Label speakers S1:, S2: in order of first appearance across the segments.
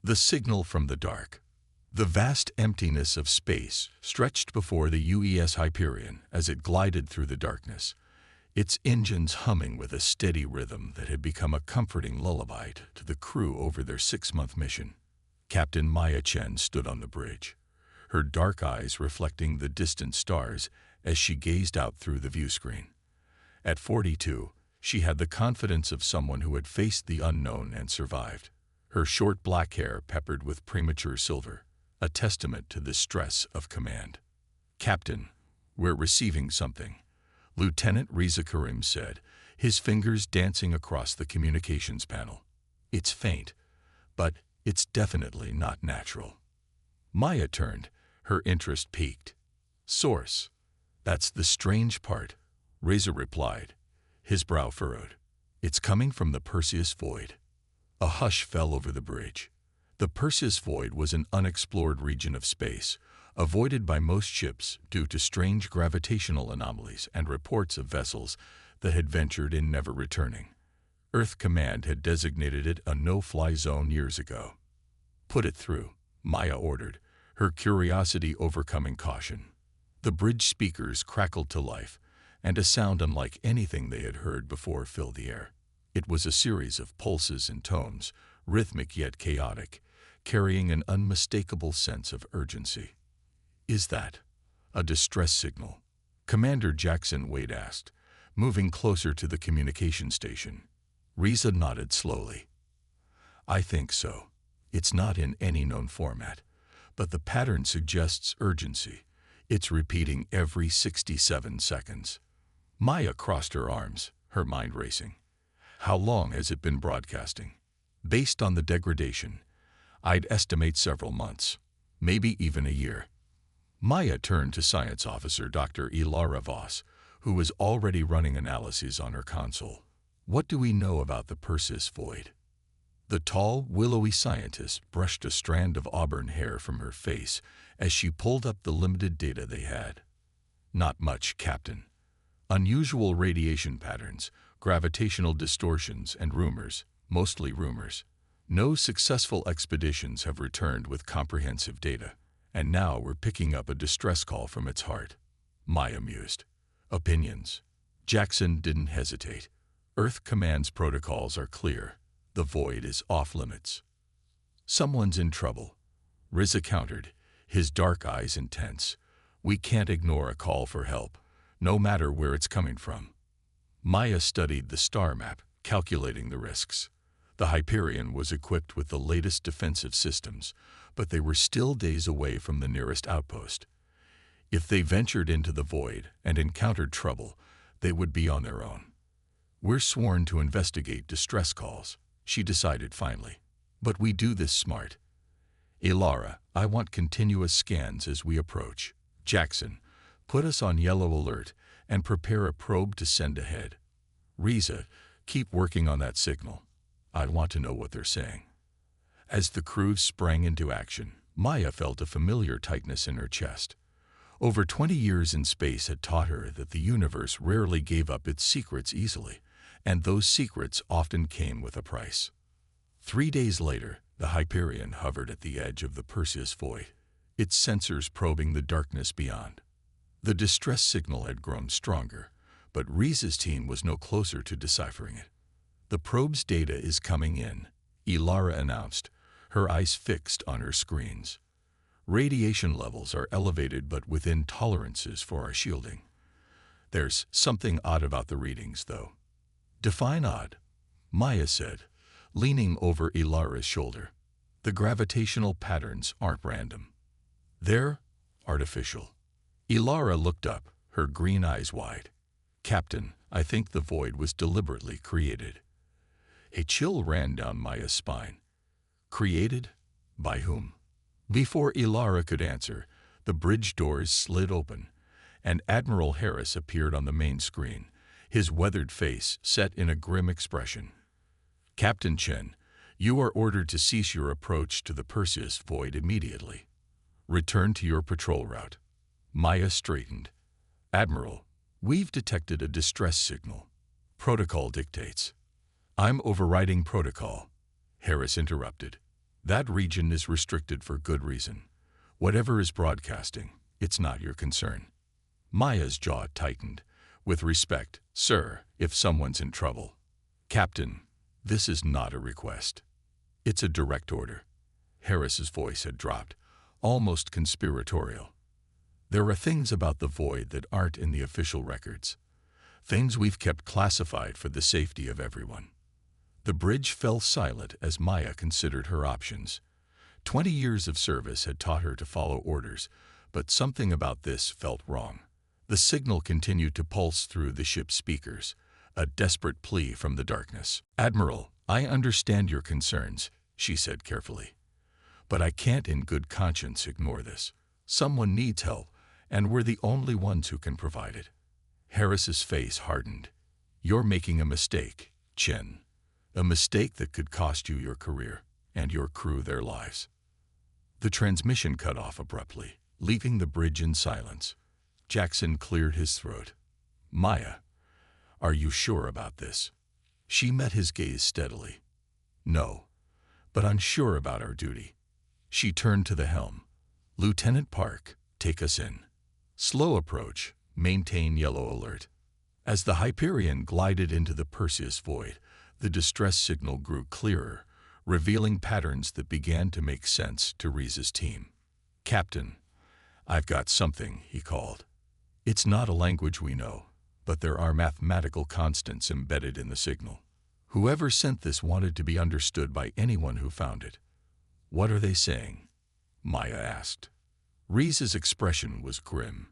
S1: The signal from the dark. The vast emptiness of space stretched before the UES Hyperion as it glided through the darkness, its engines humming with a steady rhythm that had become a comforting lullaby to the crew over their 6-month mission. Captain Maya Chen stood on the bridge, her dark eyes reflecting the distant stars as she gazed out through the viewscreen. At 42, she had the confidence of someone who had faced the unknown and survived, her short black hair peppered with premature silver, a testament to the stress of command. "Captain, we're receiving something," Lieutenant Riza Karim said, his fingers dancing across the communications panel. "It's faint, but it's definitely not natural." Maya turned, her interest piqued. "Source? That's the strange part," Riza replied, his brow furrowed. "It's coming from the Perseus Void." A hush fell over the bridge. The Perseus Void was an unexplored region of space, avoided by most ships due to strange gravitational anomalies and reports of vessels that had ventured in never returning. Earth Command had designated it a no-fly zone years ago. "Put it through," Maya ordered, her curiosity overcoming caution. The bridge speakers crackled to life, and a sound unlike anything they had heard before filled the air. It was a series of pulses and tones, rhythmic yet chaotic, carrying an unmistakable sense of urgency. "Is that a distress signal?" Commander Jackson Wade asked, moving closer to the communication station. Riza nodded slowly. "I think so. It's not in any known format, but the pattern suggests urgency. It's repeating every 67 seconds. Maya crossed her arms, her mind racing. "How long has it been broadcasting?" "Based on the degradation, I'd estimate several months, maybe even a year." Maya turned to Science Officer Dr. Ilara Voss, who was already running analyses on her console. "What do we know about the Perseus Void?" The tall, willowy scientist brushed a strand of auburn hair from her face as she pulled up the limited data they had. "Not much, Captain. Unusual radiation patterns, gravitational distortions, and rumors, mostly rumors. No successful expeditions have returned with comprehensive data, and now we're picking up a distress call from its heart." Maya mused. "Opinions?" Jackson didn't hesitate. "Earth Command's protocols are clear. The void is off-limits." "Someone's in trouble," Riza countered, his dark eyes intense. "We can't ignore a call for help, no matter where it's coming from." Maya studied the star map, calculating the risks. The Hyperion was equipped with the latest defensive systems, but they were still days away from the nearest outpost. If they ventured into the void and encountered trouble, they would be on their own. "We're sworn to investigate distress calls," she decided finally. "But we do this smart. Ilara, I want continuous scans as we approach. Jackson, put us on yellow alert and prepare a probe to send ahead. Riza, keep working on that signal. I want to know what they're saying." As the crew sprang into action, Maya felt a familiar tightness in her chest. Over 20 years in space had taught her that the universe rarely gave up its secrets easily, and those secrets often came with a price. 3 days later, the Hyperion hovered at the edge of the Perseus Void, its sensors probing the darkness beyond. The distress signal had grown stronger, but Riza's team was no closer to deciphering it. "The probe's data is coming in," Ilara announced, her eyes fixed on her screens. "Radiation levels are elevated but within tolerances for our shielding. There's something odd about the readings, though." "Define odd," Maya said, leaning over Ilara's shoulder. "The gravitational patterns aren't random. They're artificial." Ilara looked up, her green eyes wide. "Captain, I think the void was deliberately created." A chill ran down Maya's spine. "Created? By whom?" Before Ilara could answer, the bridge doors slid open, and Admiral Harris appeared on the main screen, his weathered face set in a grim expression. "Captain Chen, you are ordered to cease your approach to the Perseus Void immediately. Return to your patrol route." Maya straightened. "Admiral, we've detected a distress signal. Protocol dictates." "I'm overriding protocol," Harris interrupted. That region is restricted for good reason. Whatever is broadcasting, it's not your concern. Maya's jaw tightened. With respect, sir, if someone's in trouble. Captain, this is not a request. It's a direct order. Harris's voice had dropped, almost conspiratorial. There are things about the void that aren't in the official records. Things we've kept classified for the safety of everyone. The bridge fell silent as Maya considered her options. 20 years of service had taught her to follow orders, but something about this felt wrong. The signal continued to pulse through the ship's speakers, a desperate plea from the darkness. Admiral, I understand your concerns, she said carefully. But I can't in good conscience ignore this. Someone needs help, and we're the only ones who can provide it. Harris's face hardened. You're making a mistake, Chen. A mistake that could cost you your career and your crew their lives. The transmission cut off abruptly, leaving the bridge in silence. Jackson cleared his throat. Maya, are you sure about this? She met his gaze steadily. No, but I'm sure about our duty. She turned to the helm. Lieutenant Park, take us in. Slow approach, maintain yellow alert. As the Hyperion glided into the Perseus void, the distress signal grew clearer, revealing patterns that began to make sense to Reese's team. Captain, I've got something, he called. It's not a language we know, but there are mathematical constants embedded in the signal. Whoever sent this wanted to be understood by anyone who found it. What are they saying? Maya asked. Reese's expression was grim.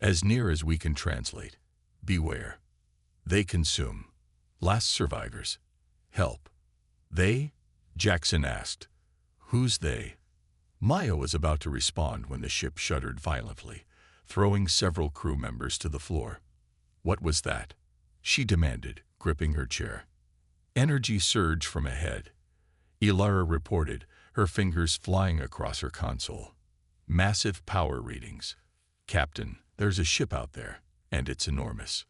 S1: As near as we can translate. Beware. They consume. Last survivors. Help. They? Jackson asked. Who's they? Maya was about to respond when the ship shuddered violently, throwing several crew members to the floor. What was that? She demanded, gripping her chair. Energy surged from ahead. Ilara reported, her fingers flying across her console. Massive power readings. Captain, there's a ship out there, and it's enormous.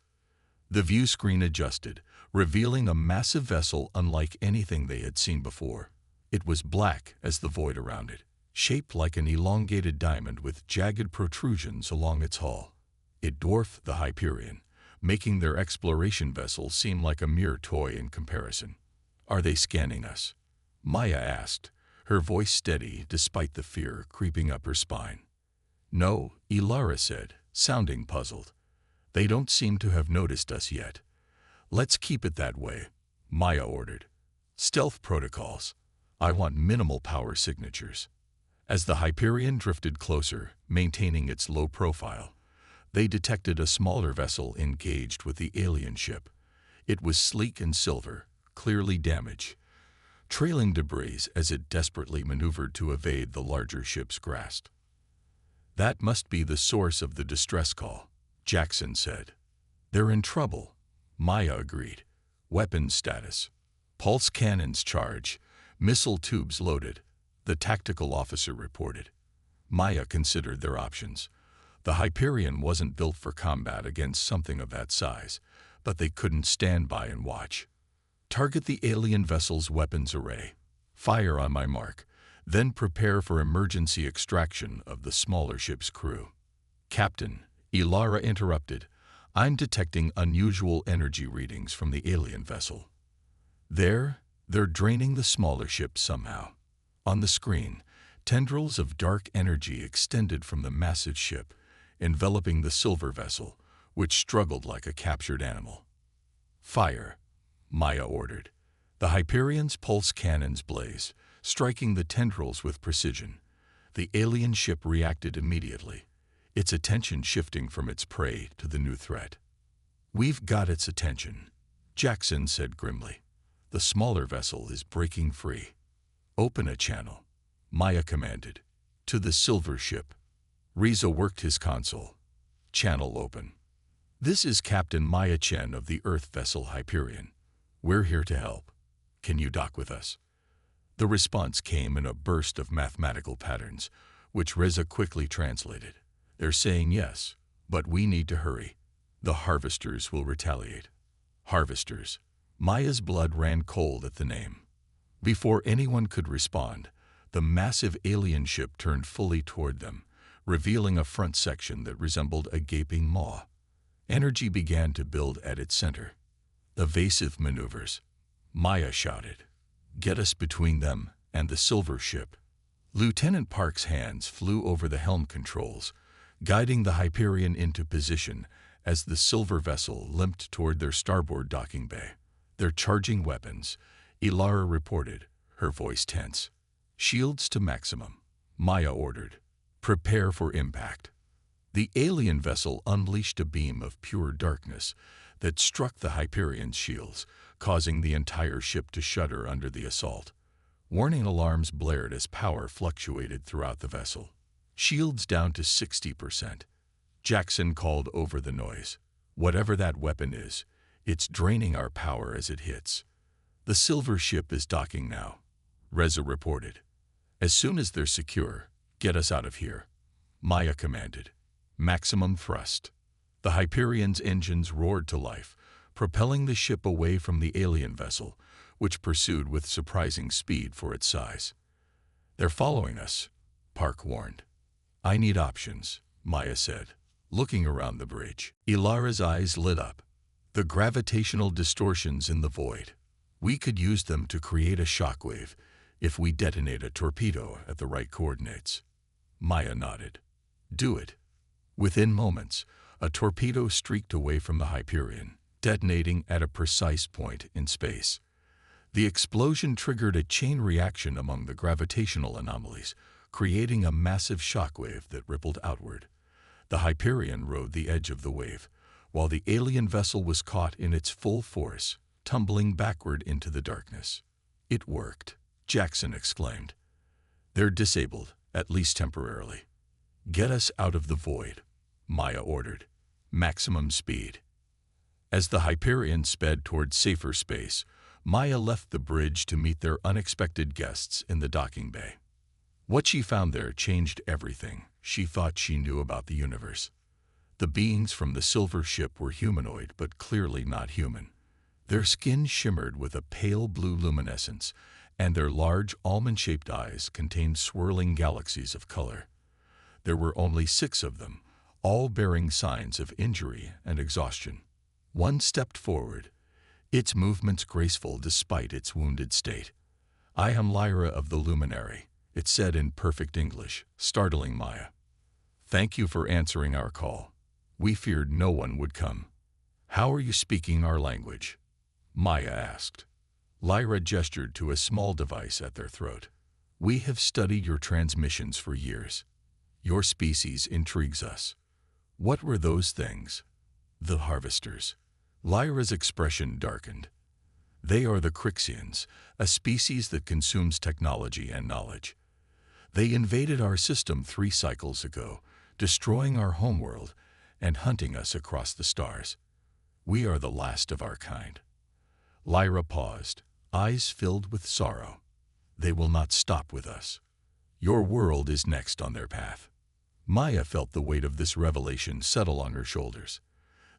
S1: The view screen adjusted, revealing a massive vessel unlike anything they had seen before. It was black as the void around it, shaped like an elongated diamond with jagged protrusions along its hull. It dwarfed the Hyperion, making their exploration vessel seem like a mere toy in comparison. Are they scanning us? Maya asked, her voice steady despite the fear creeping up her spine. No, Ilara said, sounding puzzled. They don't seem to have noticed us yet. Let's keep it that way, Maya ordered. Stealth protocols. I want minimal power signatures. As the Hyperion drifted closer, maintaining its low profile, they detected a smaller vessel engaged with the alien ship. It was sleek and silver, clearly damaged, trailing debris as it desperately maneuvered to evade the larger ship's grasp. That must be the source of the distress call, Jackson said. They're in trouble, Maya agreed. Weapons status. Pulse cannons charge. Missile tubes loaded, the tactical officer reported. Maya considered their options. The Hyperion wasn't built for combat against something of that size, but they couldn't stand by and watch. Target the alien vessel's weapons array. Fire on my mark, then prepare for emergency extraction of the smaller ship's crew. Captain, Ilara interrupted, I'm detecting unusual energy readings from the alien vessel. They're draining the smaller ship somehow. On the screen, tendrils of dark energy extended from the massive ship, enveloping the silver vessel, which struggled like a captured animal. Fire, Maya ordered. The Hyperion's pulse cannons blazed, striking the tendrils with precision. The alien ship reacted immediately, its attention shifting from its prey to the new threat. We've got its attention, Jackson said grimly. The smaller vessel is breaking free. Open a channel, Maya commanded. To the silver ship. Riza worked his console. Channel open. This is Captain Maya Chen of the Earth vessel Hyperion. We're here to help. Can you dock with us? The response came in a burst of mathematical patterns, which Riza quickly translated. They're saying yes, but we need to hurry. The harvesters will retaliate. Harvesters. Maya's blood ran cold at the name. Before anyone could respond, The massive alien ship turned fully toward them, revealing a front section that resembled a gaping maw. Energy began to build at its center. "Evasive maneuvers," Maya shouted. "Get us between them and the silver ship." Lieutenant Park's hands flew over the helm controls, guiding the Hyperion into position as the silver vessel limped toward their starboard docking bay. "They're charging weapons," Ilara reported, her voice tense. "Shields to maximum," Maya ordered. "Prepare for impact." The alien vessel unleashed a beam of pure darkness that struck the Hyperion's shields, causing the entire ship to shudder under the assault. Warning alarms blared as power fluctuated throughout the vessel. "Shields down to 60%. Jackson called over the noise. "Whatever that weapon is, it's draining our power as it hits." "The silver ship is docking now," Reza reported. "As soon as they're secure, get us out of here," Maya commanded. "Maximum thrust." The Hyperion's engines roared to life, propelling the ship away from the alien vessel, which pursued with surprising speed for its size. "They're following us," Park warned. "I need options," Maya said, looking around the bridge. Ilara's eyes lit up. "The gravitational distortions in the void. We could use them to create a shockwave if we detonate a torpedo at the right coordinates." Maya nodded. "Do it." Within moments, a torpedo streaked away from the Hyperion, detonating at a precise point in space. The explosion triggered a chain reaction among the gravitational anomalies, creating a massive shockwave that rippled outward. The Hyperion rode the edge of the wave, while the alien vessel was caught in its full force, tumbling backward into the darkness. "It worked," Jackson exclaimed. "They're disabled, at least temporarily." "Get us out of the void," Maya ordered. "Maximum speed." As the Hyperion sped toward safer space, Maya left the bridge to meet their unexpected guests in the docking bay. What she found there changed everything she thought she knew about the universe. The beings from the silver ship were humanoid, but clearly not human. Their skin shimmered with a pale blue luminescence, and their large almond-shaped eyes contained swirling galaxies of color. There were only 6 of them, all bearing signs of injury and exhaustion. One stepped forward, its movements graceful despite its wounded state. "I am Lyra of the Luminary," it said in perfect English, startling Maya. "Thank you for answering our call. We feared no one would come." "How are you speaking our language?" Maya asked. Lyra gestured to a small device at their throat. "We have studied your transmissions for years. Your species intrigues us." "What were those things?" "The harvesters." Lyra's expression darkened. "They are the Crixians, a species that consumes technology and knowledge. They invaded our system 3 cycles ago, destroying our homeworld and hunting us across the stars. We are the last of our kind." Lyra paused, eyes filled with sorrow. "They will not stop with us. Your world is next on their path." Maya felt the weight of this revelation settle on her shoulders.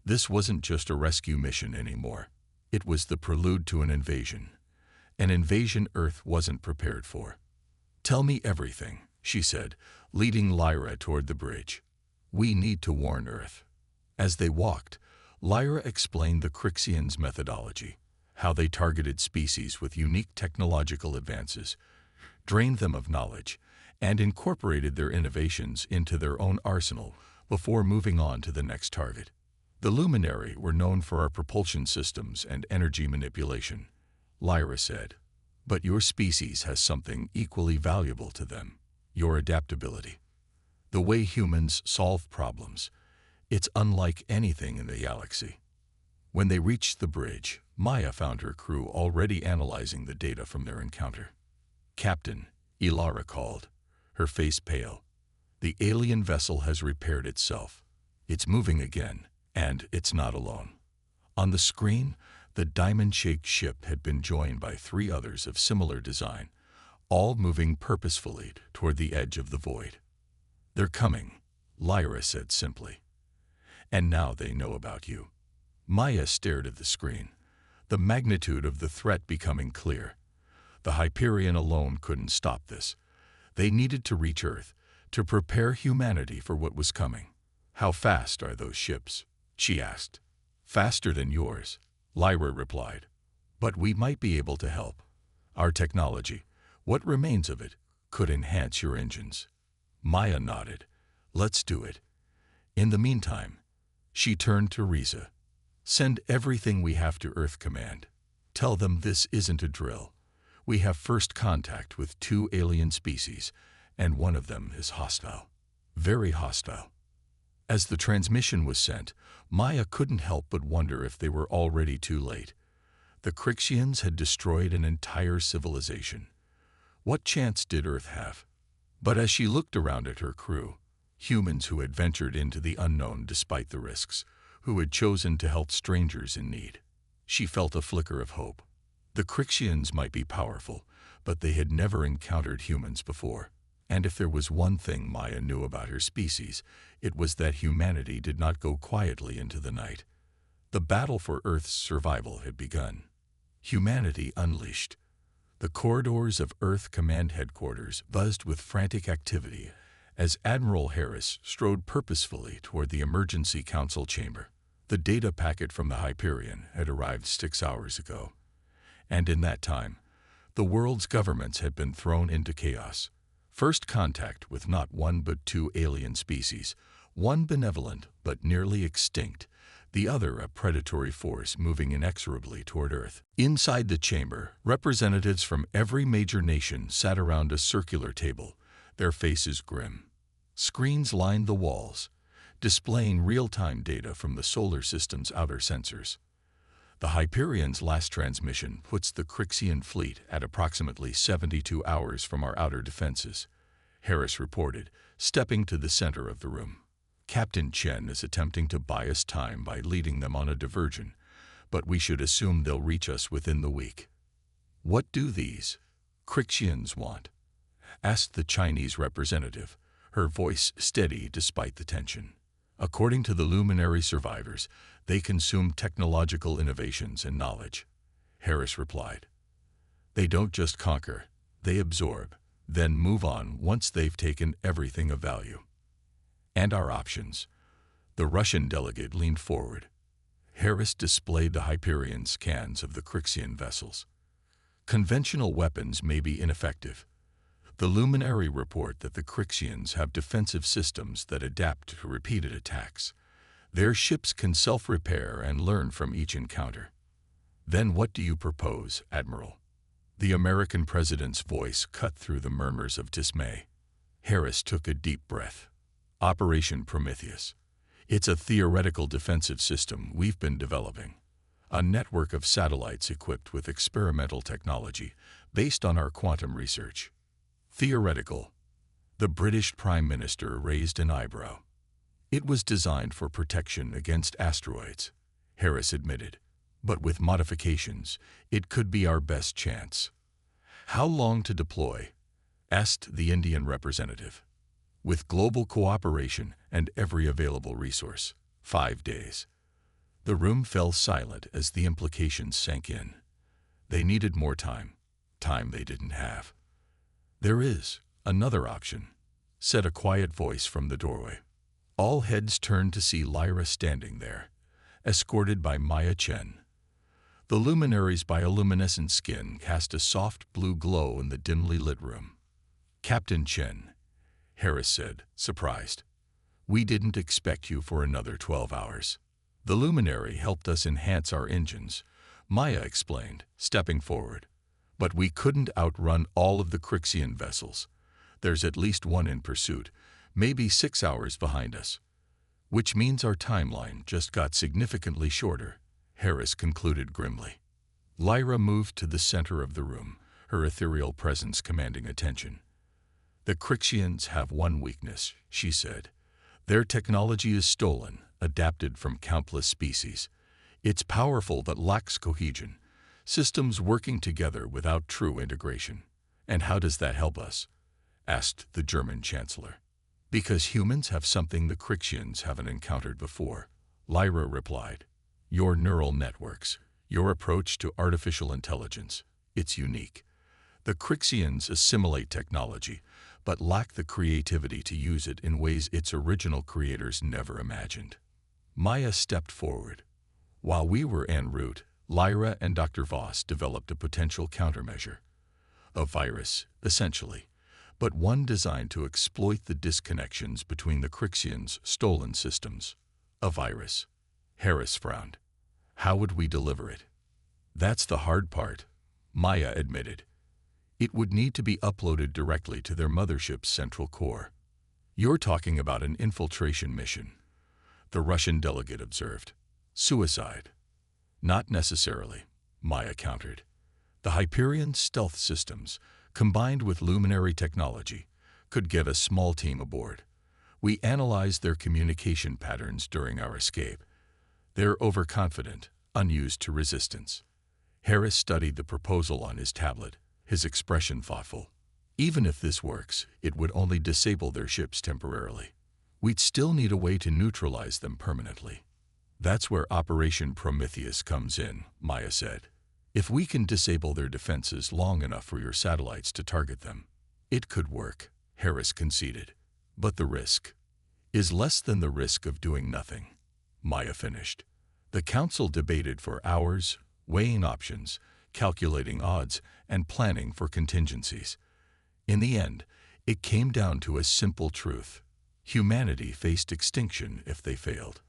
S1: This wasn't just a rescue mission anymore. It was the prelude to an invasion Earth wasn't prepared for. "Tell me everything," she said, leading Lyra toward the bridge. "We need to warn Earth." As they walked, Lyra explained the Crixians' methodology, how they targeted species with unique technological advances, drained them of knowledge, and incorporated their innovations into their own arsenal before moving on to the next target. "The Luminary were known for our propulsion systems and energy manipulation," Lyra said. "But your species has something equally valuable to them, your adaptability. The way humans solve problems. It's unlike anything in the galaxy." When they reached the bridge, Maya found her crew already analyzing the data from their encounter. "Captain," Ilara called, her face pale. "The alien vessel has repaired itself. It's moving again, and it's not alone." On the screen, the diamond-shaped ship had been joined by 3 others of similar design, all moving purposefully toward the edge of the void. "They're coming," Lyra said simply. "And now they know about you." Maya stared at the screen, the magnitude of the threat becoming clear. The Hyperion alone couldn't stop this. They needed to reach Earth to prepare humanity for what was coming. "How fast are those ships?" she asked. "Faster than yours," Lyra replied. "But we might be able to help. Our technology, what remains of it, could enhance your engines." Maya nodded. "Let's do it. In the meantime," she turned to Riza. "Send everything we have to Earth Command. Tell them this isn't a drill. We have first contact with 2 alien species, and one of them is hostile. Very hostile." As the transmission was sent, Maya couldn't help but wonder if they were already too late. The Crixians had destroyed an entire civilization. What chance did Earth have? But as she looked around at her crew, humans who had ventured into the unknown despite the risks, who had chosen to help strangers in need, she felt a flicker of hope. The Crixians might be powerful, but they had never encountered humans before. And if there was one thing Maya knew about her species, it was that humanity did not go quietly into the night. The battle for Earth's survival had begun. Humanity unleashed. The corridors of Earth Command Headquarters buzzed with frantic activity as Admiral Harris strode purposefully toward the Emergency Council chamber. The data packet from the Hyperion had arrived 6 hours ago. And in that time, the world's governments had been thrown into chaos. First contact with not one but 2 alien species, one benevolent but nearly extinct, the other a predatory force moving inexorably toward Earth. Inside the chamber, representatives from every major nation sat around a circular table, their faces grim. Screens lined the walls, displaying real-time data from the solar system's outer sensors. The Hyperion's last transmission puts the Crixian fleet at approximately 72 hours from our outer defenses, Harris reported, stepping to the center of the room. "Captain Chen is attempting to buy us time by leading them on a diversion, but we should assume they'll reach us within the week." "What do these Crixians want?" asked the Chinese representative, her voice steady despite the tension. "According to the luminary survivors, they consume technological innovations and knowledge," Harris replied. "They don't just conquer, they absorb, then move on once they've taken everything of value." "And our options?" The Russian delegate leaned forward. Harris displayed the Hyperion scans of the Crixian vessels. "Conventional weapons may be ineffective. The luminary report that the Crixians have defensive systems that adapt to repeated attacks. Their ships can self-repair and learn from each encounter." "Then what do you propose, Admiral?" The American president's voice cut through the murmurs of dismay. Harris took a deep breath. "Operation Prometheus. It's a theoretical defensive system we've been developing. A network of satellites equipped with experimental technology based on our quantum research." "Theoretical." The British Prime Minister raised an eyebrow. "It was designed for protection against asteroids," Harris admitted. "But with modifications, it could be our best chance." "How long to deploy?" asked the Indian representative. "With global cooperation and every available resource, 5 days." The room fell silent as the implications sank in. They needed more time they didn't have. "There is another option," said a quiet voice from the doorway. All heads turned to see Lyra standing there, escorted by Maya Chen. The luminary's bioluminescent skin cast a soft blue glow in the dimly lit room. "Captain Chen," Harris said, surprised. "We didn't expect you for another 12 hours. The luminary helped us enhance our engines," Maya explained, stepping forward. "But we couldn't outrun all of the Crixian vessels. There's at least one in pursuit, maybe 6 hours behind us." "Which means our timeline just got significantly shorter," Harris concluded grimly. Lyra moved to the center of the room, her ethereal presence commanding attention. "The Crixians have one weakness," she said. "Their technology is stolen, adapted from countless species. It's powerful but lacks cohesion, systems working together without true integration." "And how does that help us?" asked the German chancellor. "Because humans have something the Crixians haven't encountered before," Lyra replied. "Your neural networks, your approach to artificial intelligence, it's unique. The Crixians assimilate technology, but lacked the creativity to use it in ways its original creators never imagined. Maya stepped forward. While we were en route, Lyra and Dr. Voss developed a potential countermeasure. A virus, essentially, but one designed to exploit the disconnections between the Crixians' stolen systems. A virus. Harris frowned. How would we deliver it? That's the hard part, Maya admitted. It would need to be uploaded directly to their mothership's central core. You're talking about an infiltration mission, the Russian delegate observed. Suicide. Not necessarily, Maya countered. The Hyperion stealth systems, combined with luminary technology, could get a small team aboard. We analyzed their communication patterns during our escape. They're overconfident, unused to resistance. Harris studied the proposal on his tablet, his expression thoughtful. Even if this works, it would only disable their ships temporarily. We'd still need a way to neutralize them permanently. That's where Operation Prometheus comes in, Maya said. If we can disable their defenses long enough for your satellites to target them, it could work, Harris conceded. But the risk is less than the risk of doing nothing, Maya finished. The council debated for hours, weighing options, calculating odds, and planning for contingencies. In the end, it came down to a simple truth. Humanity faced extinction if they failed.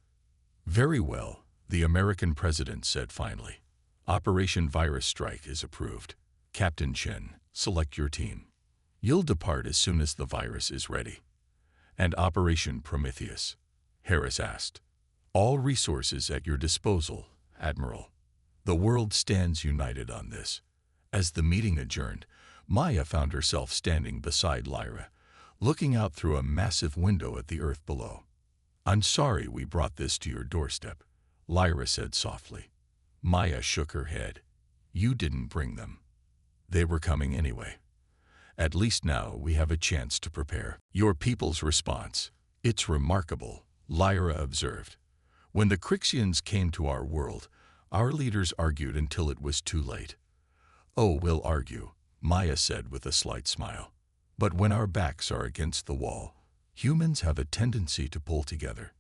S1: Very well, the American president said finally. Operation Virus Strike is approved. Captain Chen, select your team. You'll depart as soon as the virus is ready. And Operation Prometheus? Harris asked. All resources at your disposal, Admiral. The world stands united on this. As the meeting adjourned, Maya found herself standing beside Lyra, looking out through a massive window at the earth below. I'm sorry we brought this to your doorstep, Lyra said softly. Maya shook her head. You didn't bring them. They were coming anyway. At least now we have a chance to prepare. Your people's response. It's remarkable, Lyra observed. When the Crixians came to our world, our leaders argued until it was too late. Oh, we'll argue, Maya said with a slight smile. But when our backs are against the wall, humans have a tendency to pull together.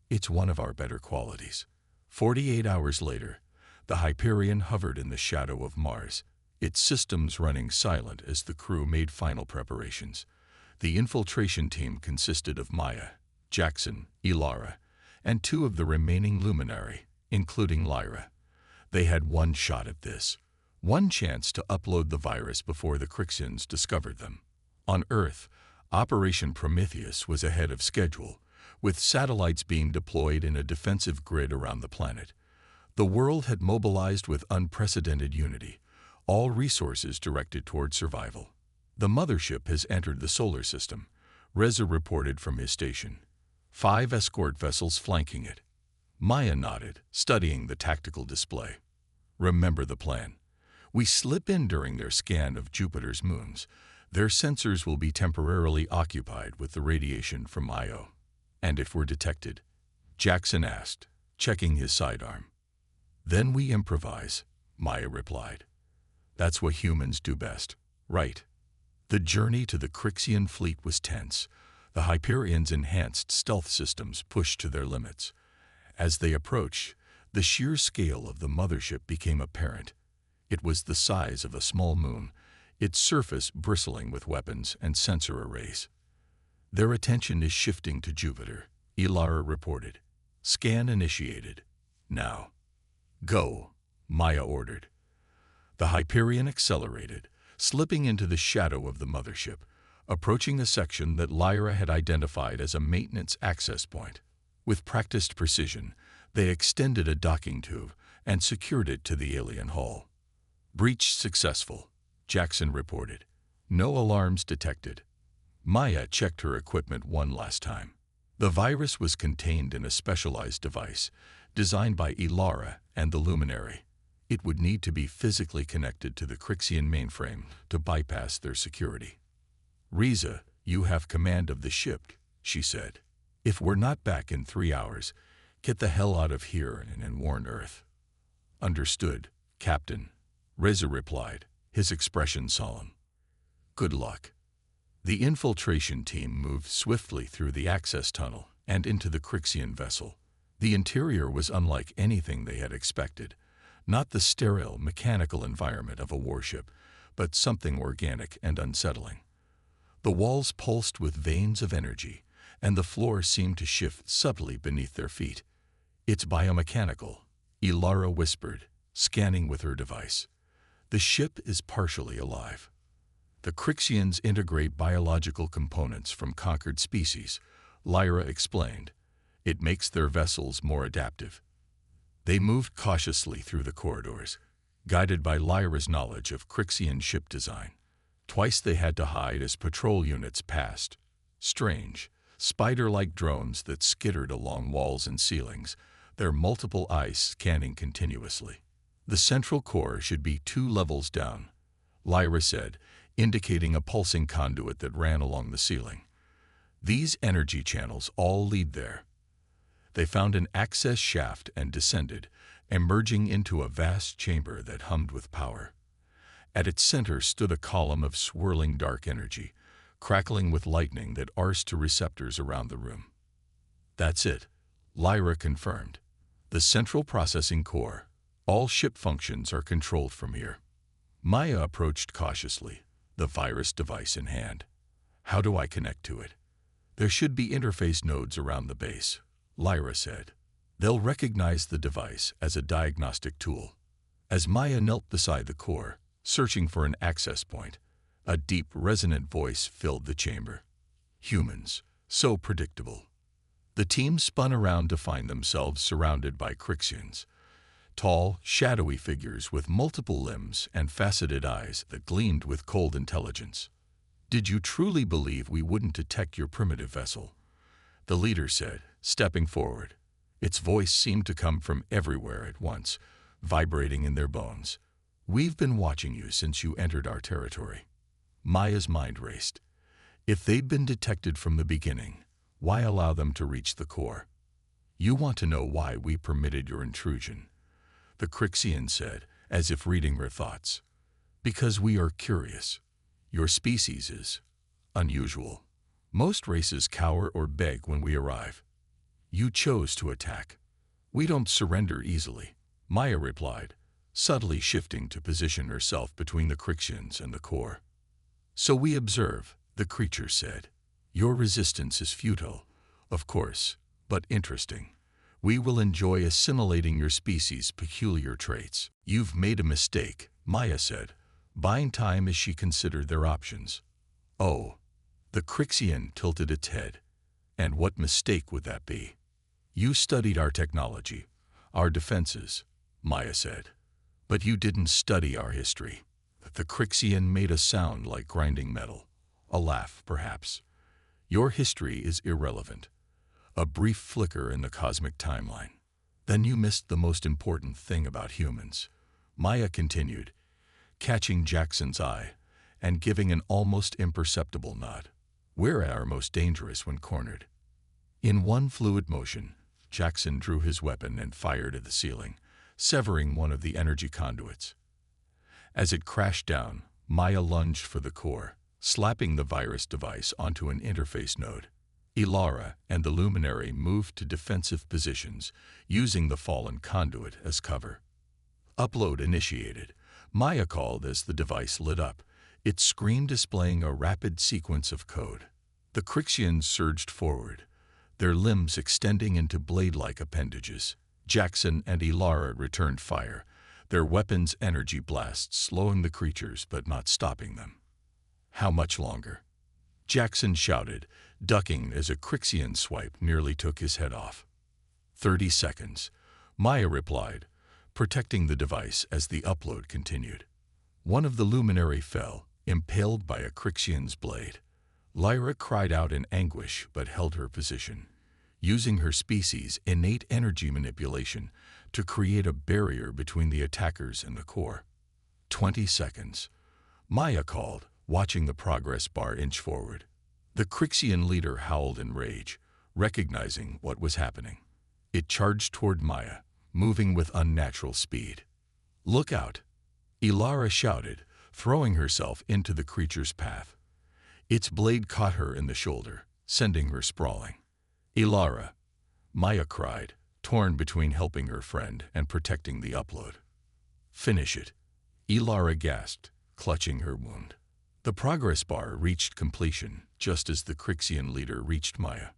S1: It's one of our better qualities. 48 hours later, the Hyperion hovered in the shadow of Mars, its systems running silent as the crew made final preparations. The infiltration team consisted of Maya, Jackson, Ilara, and 2 of the remaining luminary, including Lyra. They had one shot at this, one chance to upload the virus before the Crixians discovered them. On Earth, Operation Prometheus was ahead of schedule, with satellites being deployed in a defensive grid around the planet. The world had mobilized with unprecedented unity, all resources directed toward survival. The mothership has entered the solar system, Reza reported from his station. 5 escort vessels flanking it. Maya nodded, studying the tactical display. Remember the plan. We slip in during their scan of Jupiter's moons. Their sensors will be temporarily occupied with the radiation from Io. And if we're detected? Jackson asked, checking his sidearm. Then we improvise, Maya replied. That's what humans do best, right? The journey to the Crixian fleet was tense. The Hyperion's enhanced stealth systems pushed to their limits. As they approached, the sheer scale of the mothership became apparent. It was the size of a small moon, its surface bristling with weapons and sensor arrays. Their attention is shifting to Jupiter, Ilara reported. Scan initiated. Now. Go, Maya ordered. The Hyperion accelerated, slipping into the shadow of the mothership, approaching a section that Lyra had identified as a maintenance access point. With practiced precision, they extended a docking tube and secured it to the alien hull. Breach successful, Jackson reported. No alarms detected. Maya checked her equipment one last time. The virus was contained in a specialized device, designed by Ilara and the Luminary. It would need to be physically connected to the Crixian mainframe to bypass their security. Reza, you have command of the ship, she said. If we're not back in 3 hours, get the hell out of here and warn Earth. Understood, Captain, Reza replied, his expression solemn. Good luck. The infiltration team moved swiftly through the access tunnel and into the Crixian vessel. The interior was unlike anything they had expected, not the sterile, mechanical environment of a warship, but something organic and unsettling. The walls pulsed with veins of energy, and the floor seemed to shift subtly beneath their feet. "It's biomechanical," Ilara whispered, scanning with her device. "The ship is partially alive. The Crixians integrate biological components from conquered species," Lyra explained. "It makes their vessels more adaptive." They moved cautiously through the corridors, guided by Lyra's knowledge of Crixian ship design. Twice they had to hide as patrol units passed. Strange, spider-like drones that skittered along walls and ceilings, their multiple eyes scanning continuously. "The central core should be 2 levels down," Lyra said, indicating a pulsing conduit that ran along the ceiling. "These energy channels all lead there." They found an access shaft and descended, emerging into a vast chamber that hummed with power. At its center stood a column of swirling dark energy, crackling with lightning that arsed to receptors around the room. "That's it," Lyra confirmed. "The central processing core. All ship functions are controlled from here." Maya approached cautiously, the virus device in hand. "How do I connect to it?" "There should be interface nodes around the base," Lyra said. "They'll recognize the device as a diagnostic tool." As Maya knelt beside the core, searching for an access point, a deep, resonant voice filled the chamber. "Humans, so predictable." The team spun around to find themselves surrounded by Crixians, tall, shadowy figures with multiple limbs and faceted eyes that gleamed with cold intelligence. "Did you truly believe we wouldn't detect your primitive vessel?" the leader said, stepping forward. Its voice seemed to come from everywhere at once, vibrating in their bones. "We've been watching you since you entered our territory." Maya's mind raced. If they'd been detected from the beginning, why allow them to reach the core? "You want to know why we permitted your intrusion," the Crixian said, as if reading her thoughts. "Because we are curious. Your species is unusual. Most races cower or beg when we arrive. You chose to attack. We don't surrender easily," Maya replied, subtly shifting to position herself between the Crixians and the core. "So we observe," the creature said. "Your resistance is futile, of course, but interesting. We will enjoy assimilating your species' peculiar traits." "You've made a mistake," Maya said, buying time as she considered their options. "Oh." The Crixian tilted its head. "And what mistake would that be?" "You studied our technology, our defenses," Maya said. "But you didn't study our history." The Crixian made a sound like grinding metal. A laugh, perhaps. "Your history is irrelevant. A brief flicker in the cosmic timeline. Then you missed the most important thing about humans," Maya continued, catching Jackson's eye and giving an almost imperceptible nod. "We're at our most dangerous when cornered." In one fluid motion, Jackson drew his weapon and fired at the ceiling, severing one of the energy conduits. As it crashed down, Maya lunged for the core, slapping the virus device onto an interface node. Ilara and the luminary moved to defensive positions, using the fallen conduit as cover. "Upload initiated," Maya called as the device lit up, its screen displaying a rapid sequence of code. The Crixians surged forward, their limbs extending into blade-like appendages. Jackson and Ilara returned fire, their weapons' energy blasts slowing the creatures but not stopping them. "How much longer?" Jackson shouted, ducking as a Crixian swipe nearly took his head off. 30 seconds, Maya replied, protecting the device as the upload continued. One of the luminary fell, impaled by a Crixian's blade. Lyra cried out in anguish but held her position, using her species' innate energy manipulation to create a barrier between the attackers and the core. 20 seconds, Maya called, watching the progress bar inch forward. The Crixian leader howled in rage, recognizing what was happening. It charged toward Maya, moving with unnatural speed. "Look out!" Ilara shouted, throwing herself into the creature's path. Its blade caught her in the shoulder, sending her sprawling. "Ilara!" Maya cried, torn between helping her friend and protecting the upload. "Finish it," Ilara gasped, clutching her wound. The progress bar reached completion just as the Crixian leader reached Maya.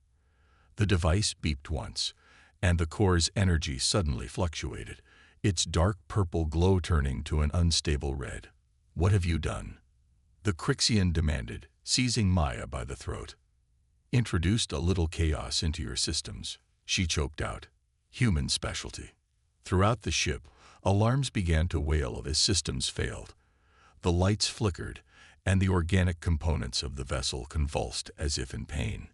S1: The device beeped once, and the core's energy suddenly fluctuated, its dark purple glow turning to an unstable red. "What have you done?" the Crixian demanded, seizing Maya by the throat. "Introduced a little chaos into your systems," she choked out. "Human specialty." Throughout the ship, alarms began to wail as systems failed. The lights flickered, and the organic components of the vessel convulsed as if in pain.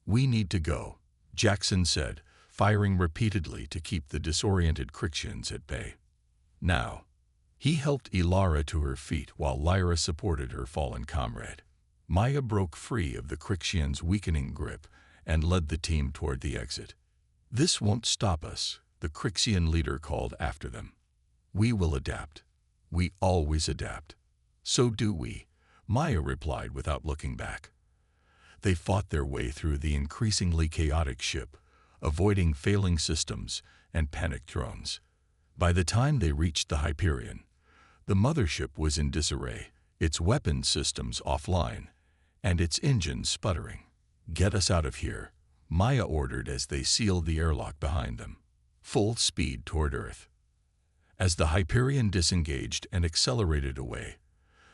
S1: "We need to go," Jackson said, firing repeatedly to keep the disoriented Crixians at bay. "Now." He helped Ilara to her feet while Lyra supported her fallen comrade. Maya broke free of the Crixian's weakening grip and led the team toward the exit. "This won't stop us," the Crixian leader called after them. "We will adapt. We always adapt." "So do we," Maya replied without looking back. They fought their way through the increasingly chaotic ship, avoiding failing systems and panicked drones. By the time they reached the Hyperion, the mothership was in disarray, its weapons systems offline, and its engines sputtering. "Get us out of here," Maya ordered as they sealed the airlock behind them. Full speed toward Earth. As the Hyperion disengaged and accelerated away,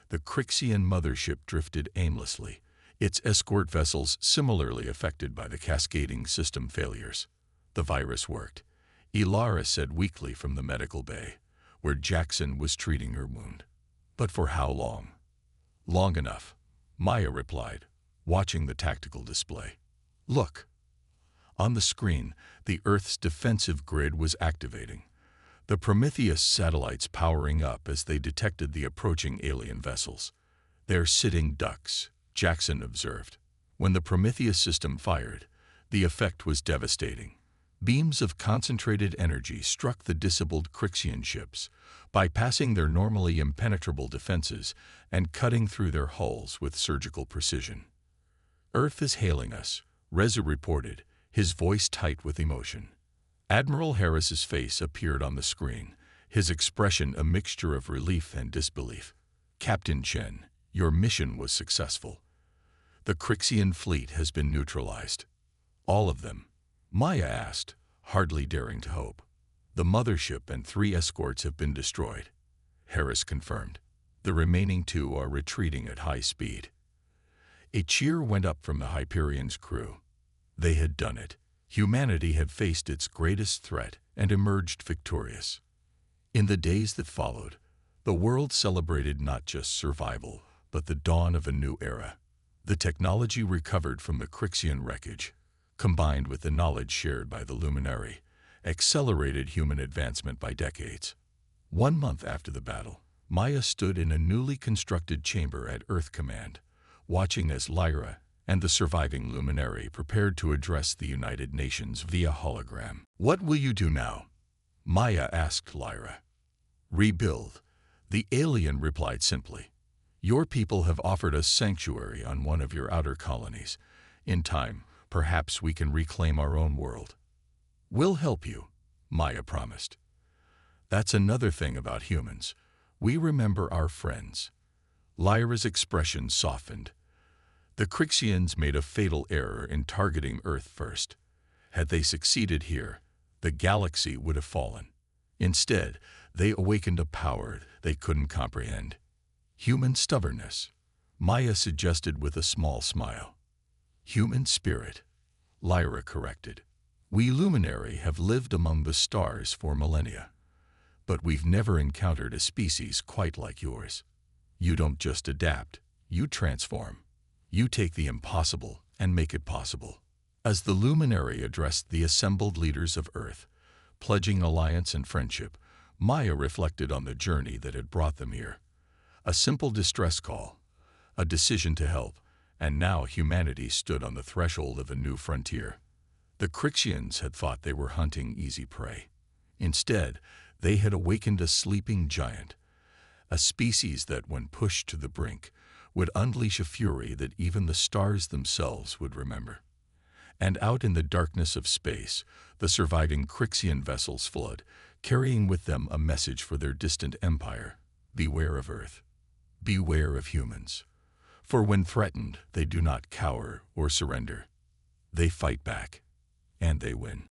S1: the Crixian mothership drifted aimlessly, its escort vessels similarly affected by the cascading system failures. "The virus worked," Ilara said weakly from the medical bay, where Jackson was treating her wound. "But for how long?" "Long enough," Maya replied, watching the tactical display. "Look." On the screen, the Earth's defensive grid was activating, the Prometheus satellites powering up as they detected the approaching alien vessels. "They're sitting ducks," Jackson observed. When the Prometheus system fired, the effect was devastating. Beams of concentrated energy struck the disabled Crixian ships, bypassing their normally impenetrable defenses and cutting through their hulls with surgical precision. "Earth is hailing us," Reza reported, his voice tight with emotion. Admiral Harris's face appeared on the screen, his expression a mixture of relief and disbelief. "Captain Chen, your mission was successful. The Crixian fleet has been neutralized." "All of them?" Maya asked, hardly daring to hope. "The mothership and 3 escorts have been destroyed," Harris confirmed. "The remaining 2 are retreating at high speed." A cheer went up from the Hyperion's crew. They had done it. Humanity had faced its greatest threat and emerged victorious. In the days that followed, the world celebrated not just survival, but the dawn of a new era. The technology recovered from the Crixian wreckage, combined with the knowledge shared by the Luminary, accelerated human advancement by decades. 1 month after the battle, Maya stood in a newly constructed chamber at Earth Command, watching as Lyra and the surviving Luminary prepared to address the United Nations via hologram. "What will you do now?" Maya asked Lyra. "Rebuild," the alien replied simply. "Your people have offered us sanctuary on one of your outer colonies. In time, perhaps we can reclaim our own world." "We'll help you," Maya promised. "That's another thing about humans. We remember our friends." Lyra's expression softened. The Crixians made a fatal error in targeting Earth first. Had they succeeded here, the galaxy would have fallen. Instead, they awakened a power they couldn't comprehend. "Human stubbornness," Maya suggested with a small smile. "Human spirit," Lyra corrected. "We Luminary have lived among the stars for millennia, but we've never encountered a species quite like yours. You don't just adapt, you transform. You take the impossible and make it possible." As the Luminary addressed the assembled leaders of Earth, pledging alliance and friendship, Maya reflected on the journey that had brought them here. A simple distress call, a decision to help, and now humanity stood on the threshold of a new frontier. The Crixians had thought they were hunting easy prey. Instead, they had awakened a sleeping giant, a species that, when pushed to the brink, would unleash a fury that even the stars themselves would remember. And out in the darkness of space, the surviving Crixian vessels flood, carrying with them a message for their distant empire. Beware of Earth. Beware of humans. For when threatened, they do not cower or surrender. They fight back, and they win.